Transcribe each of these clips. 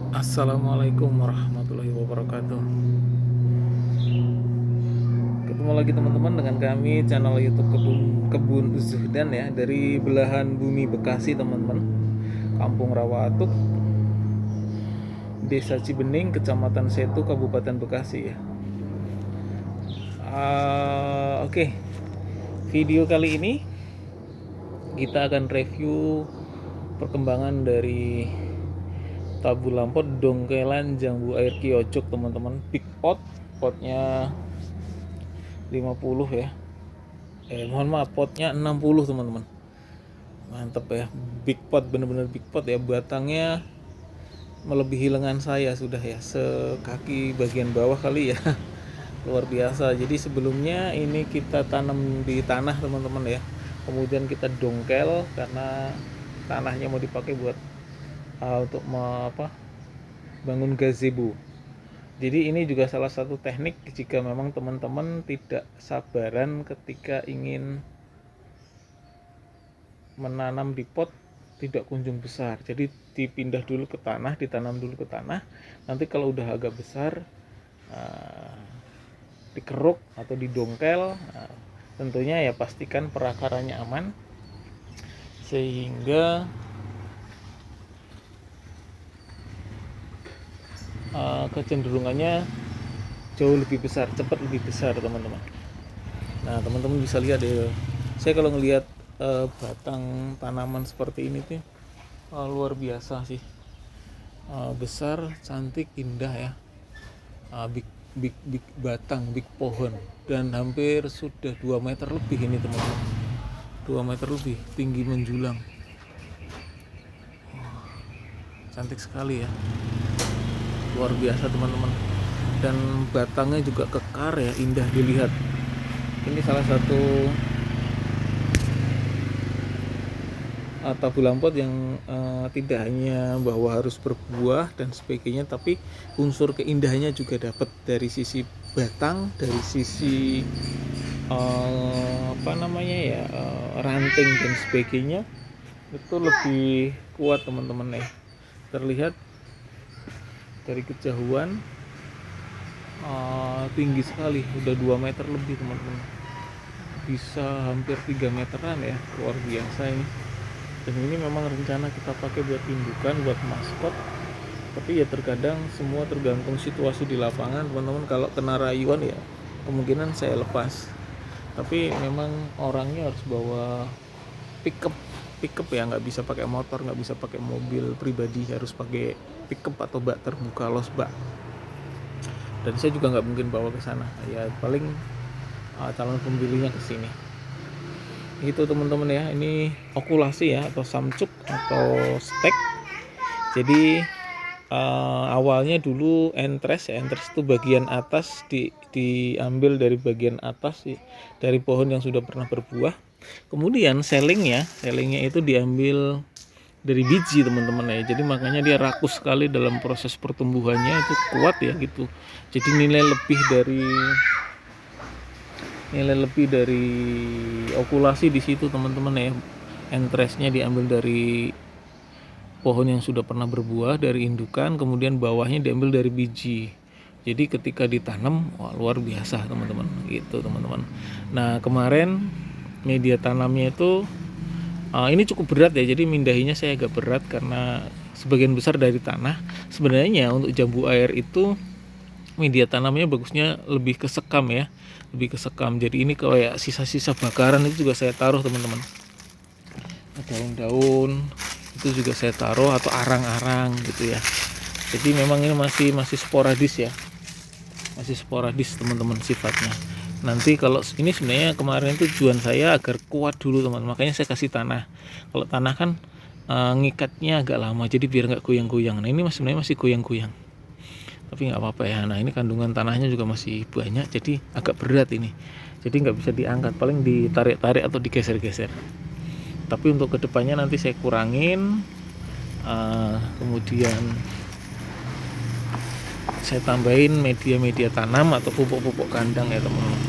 Assalamualaikum warahmatullahi wabarakatuh. Ketemu lagi teman-teman dengan kami channel YouTube Kebun Zuhdan ya, dari belahan bumi Bekasi teman-teman. Kampung Rawatuk, Desa Cibening, Kecamatan Setu, Kabupaten Bekasi ya. Oke. Video kali ini kita akan review perkembangan dari tabu lampot dongkelan jambu air kiocuk teman-teman. Big potnya 50 ya. Mohon maaf, potnya 60 teman-teman. Mantep ya, big pot, bener-bener big pot ya. Batangnya melebihi lengan saya sudah ya, sekaki bagian bawah kali ya. Luar biasa. Jadi sebelumnya ini kita tanam di tanah teman-teman ya, kemudian kita dongkel karena tanahnya mau dipakai buat untuk bangun gazebo. Jadi ini juga salah satu teknik jika memang teman-teman tidak sabaran ketika ingin menanam di pot tidak kunjung besar. Jadi dipindah dulu ke tanah, ditanam dulu ke tanah. Nanti kalau udah agak besar, dikeruk atau didongkel. Tentunya ya pastikan perakarannya aman sehingga kecenderungannya jauh lebih besar, cepat lebih besar teman-teman. Nah teman-teman bisa lihat ya, saya kalau ngelihat batang tanaman seperti ini tuh luar biasa sih, besar, cantik, indah ya, big batang, big pohon, dan hampir sudah 2 meter lebih ini teman-teman, 2 meter lebih tinggi menjulang. Cantik sekali ya, luar biasa teman-teman, dan batangnya juga kekar ya, indah dilihat. Ini salah satu tabu lampot yang tidak hanya bahwa harus berbuah dan sebagainya, tapi unsur keindahannya juga dapat dari sisi batang, dari sisi ranting dan sebagainya, itu lebih kuat teman-teman ya. Terlihat dari kejauhan tinggi sekali, udah 2 meter lebih teman-teman, bisa hampir 3 meteran ya, luar biasa ini. Dan ini memang rencana kita pakai buat indukan, buat maskot, tapi ya terkadang semua tergantung situasi di lapangan teman-teman. Kalau kena rayuan ya kemungkinan saya lepas, tapi memang orangnya harus bawa pickup ya, nggak bisa pakai motor, nggak bisa pakai mobil pribadi, harus pakai pickup atau bak terbuka, los bak. Dan saya juga nggak mungkin bawa ke sana ya, paling calon pembelinya ke sini. Itu teman-teman ya, ini okulasi ya, atau samcuk atau stek. Jadi awalnya dulu entres ya, entres itu bagian atas diambil dari bagian atas sih, dari pohon yang sudah pernah berbuah. Kemudian selingnya itu diambil dari biji teman-teman ya. Jadi makanya dia rakus sekali dalam proses pertumbuhannya, itu kuat ya gitu. Jadi nilai lebih dari okulasi di situ teman-teman ya. Entresnya diambil dari pohon yang sudah pernah berbuah, dari indukan, kemudian bawahnya diambil dari biji. Jadi ketika ditanam, wah luar biasa teman-teman, gitu teman-teman. Nah kemarin media tanamnya itu ini cukup berat ya, jadi mindahinya saya agak berat karena sebagian besar dari tanah. Sebenarnya untuk jambu air itu media tanamnya bagusnya lebih ke sekam ya, lebih ke sekam. Jadi ini kayak sisa-sisa bakaran itu juga saya taruh teman-teman. Daun-daun itu juga saya taruh, atau arang-arang gitu ya. Jadi memang ini masih sporadis ya, masih sporadis teman-teman sifatnya. Nanti kalau ini sebenarnya kemarin tujuan saya agar kuat dulu teman, makanya saya kasih tanah. Kalau tanah kan ngikatnya agak lama, jadi biar nggak goyang-goyang. Nah ini sebenarnya masih goyang-goyang, tapi nggak apa-apa ya. Nah ini kandungan tanahnya juga masih banyak, jadi agak berat ini, jadi nggak bisa diangkat, paling ditarik-tarik atau digeser-geser. Tapi untuk kedepannya nanti saya kurangin, kemudian saya tambahin media tanam atau pupuk kandang ya teman-teman.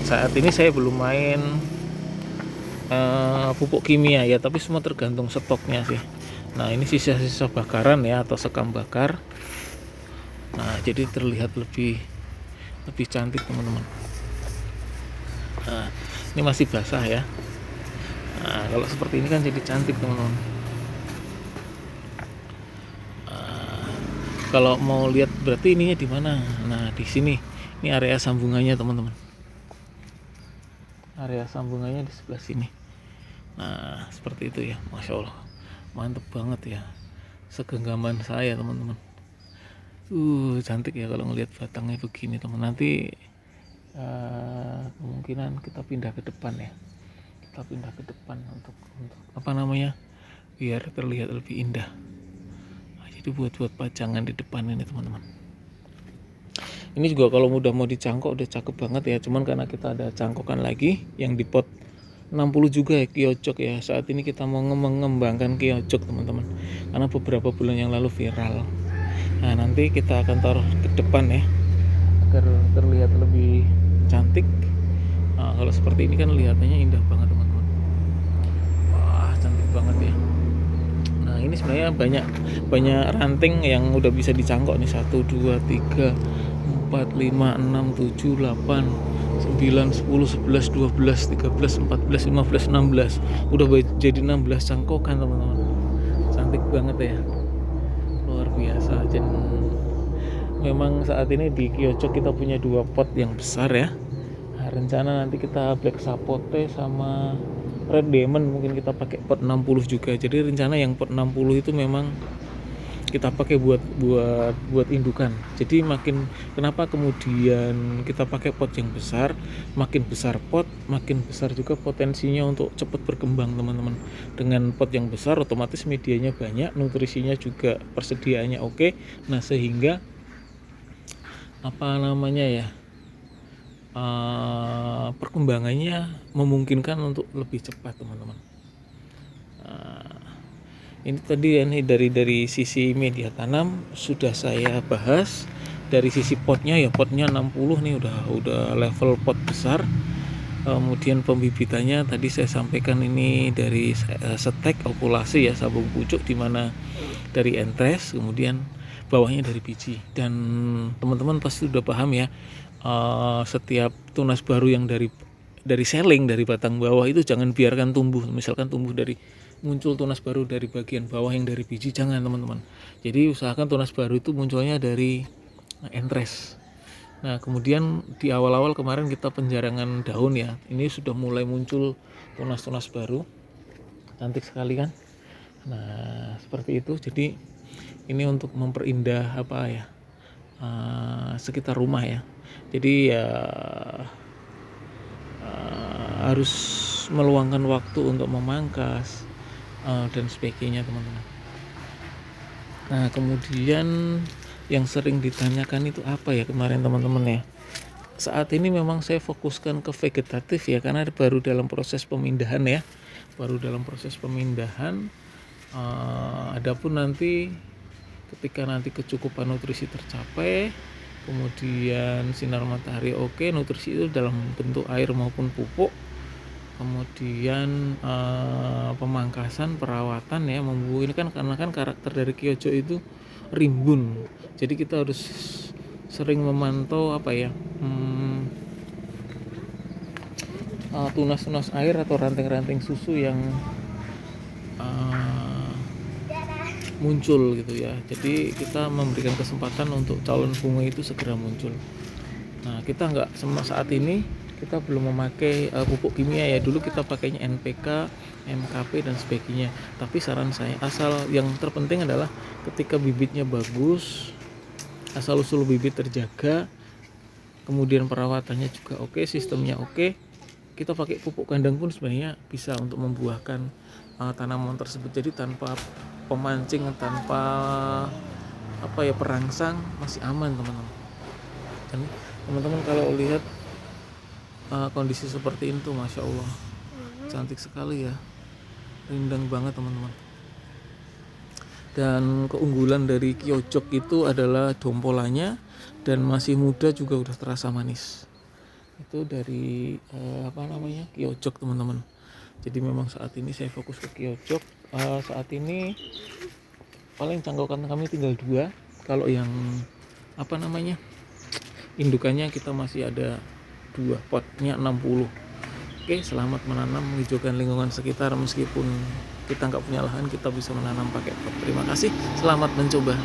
Saat ini saya belum main pupuk kimia ya, tapi semua tergantung stoknya sih. Nah ini sisa-sisa bakaran ya, atau sekam bakar. Nah jadi terlihat lebih cantik teman-teman. Nah ini masih basah ya. Nah kalau seperti ini kan jadi cantik teman-teman. Kalau mau lihat berarti ininya di mana? Nah di sini, ini area sambungannya teman-teman. Area sambungannya di sebelah sini. Nah seperti itu ya, masya Allah, mantep banget ya, segenggaman saya teman-teman. Cantik ya kalau ngelihat batangnya begini teman. Nanti kemungkinan kita pindah ke depan ya. Kita pindah ke depan untuk apa namanya, biar terlihat lebih indah. Nah, jadi buat pajangan di depan ini teman-teman. Ini juga kalau udah mau dicangkok udah cakep banget ya. Cuman karena kita ada cangkokan lagi yang di pot 60 juga ya, Kyocok ya. Saat ini kita mau mengembangkan Kyocok teman-teman, karena beberapa bulan yang lalu viral. Nah nanti kita akan taruh ke depan ya, agar terlihat lebih cantik. Nah, kalau seperti ini kan lihatannya indah banget teman-teman. Wah cantik banget ya. Nah ini sebenarnya banyak ranting yang udah bisa dicangkok nih. 1, 2, 3, 4, 5, 6, 7, 8, 9, 10, 11, 12, 13, 14, 15, 16. Udah jadi 16 cangkokan teman-teman. Cantik banget ya, luar biasa. Dan memang saat ini di Kyocok kita punya 2 pot yang besar ya. Nah, rencana nanti kita Black Sapote sama Red Demon mungkin kita pakai pot 60 juga. Jadi rencana yang pot 60 itu memang kita pakai buat indukan. Jadi kenapa kemudian kita pakai pot yang besar, makin besar pot, makin besar juga potensinya untuk cepat berkembang teman-teman. Dengan pot yang besar otomatis medianya banyak, nutrisinya juga persediaannya oke. Nah sehingga apa namanya ya, perkembangannya memungkinkan untuk lebih cepat teman-teman. Ini tadi ya, nih dari sisi media tanam sudah saya bahas. Dari sisi potnya ya, potnya 60 nih udah level pot besar. Kemudian pembibitannya tadi saya sampaikan ini dari setek okulasi ya, sabung pucuk, dimana dari entres, kemudian bawahnya dari biji. Dan teman-teman pasti udah paham ya, setiap tunas baru yang dari seling dari batang bawah itu jangan biarkan tumbuh. Misalkan muncul tunas baru dari bagian bawah yang dari biji, jangan teman-teman. Jadi usahakan tunas baru itu munculnya dari entres. Nah kemudian di awal-awal kemarin kita penjarangan daun ya, ini sudah mulai muncul tunas-tunas baru, cantik sekali kan. Nah seperti itu. Jadi ini untuk memperindah apa ya, sekitar rumah ya. Jadi ya harus meluangkan waktu untuk memangkas dan sebagainya teman-teman. Nah kemudian yang sering ditanyakan itu apa ya kemarin teman-teman ya. Saat ini memang saya fokuskan ke vegetatif ya, karena baru dalam proses pemindahan ya, adapun nanti ketika nanti kecukupan nutrisi tercapai, kemudian sinar matahari oke, nutrisi itu dalam bentuk air maupun pupuk, kemudian pemangkasan, perawatan ya, membubuh. Ini kan karena kan karakter dari Kyocok itu rimbun, jadi kita harus sering memantau apa ya, tunas-tunas air atau ranting-ranting susu yang muncul gitu ya. Jadi kita memberikan kesempatan untuk calon bunga itu segera muncul. Nah kita nggak saat ini kita belum memakai pupuk kimia ya. Dulu kita pakainya NPK, MKP dan sebagainya. Tapi saran saya, asal yang terpenting adalah ketika bibitnya bagus, asal usul bibit terjaga, kemudian perawatannya juga oke, sistemnya oke, kita pakai pupuk kandang pun sebenarnya bisa untuk membuahkan tanaman tersebut. Jadi tanpa pemancing, tanpa perangsang, masih aman teman-teman. Dan teman-teman kalau lihat kondisi seperti itu, masya Allah, cantik sekali ya, rindang banget teman-teman. Dan keunggulan dari Kyocok itu adalah dompolannya, dan masih muda juga udah terasa manis. Itu dari Kyocok teman-teman. Jadi memang saat ini saya fokus ke Kyocok. Saat ini paling cangkokan kami tinggal 2. Kalau yang apa namanya, indukannya kita masih ada 2, potnya 60. Oke, selamat menanam, menghijaukan lingkungan sekitar. Meskipun kita nggak punya lahan, kita bisa menanam pakai pot. Terima kasih, selamat mencoba.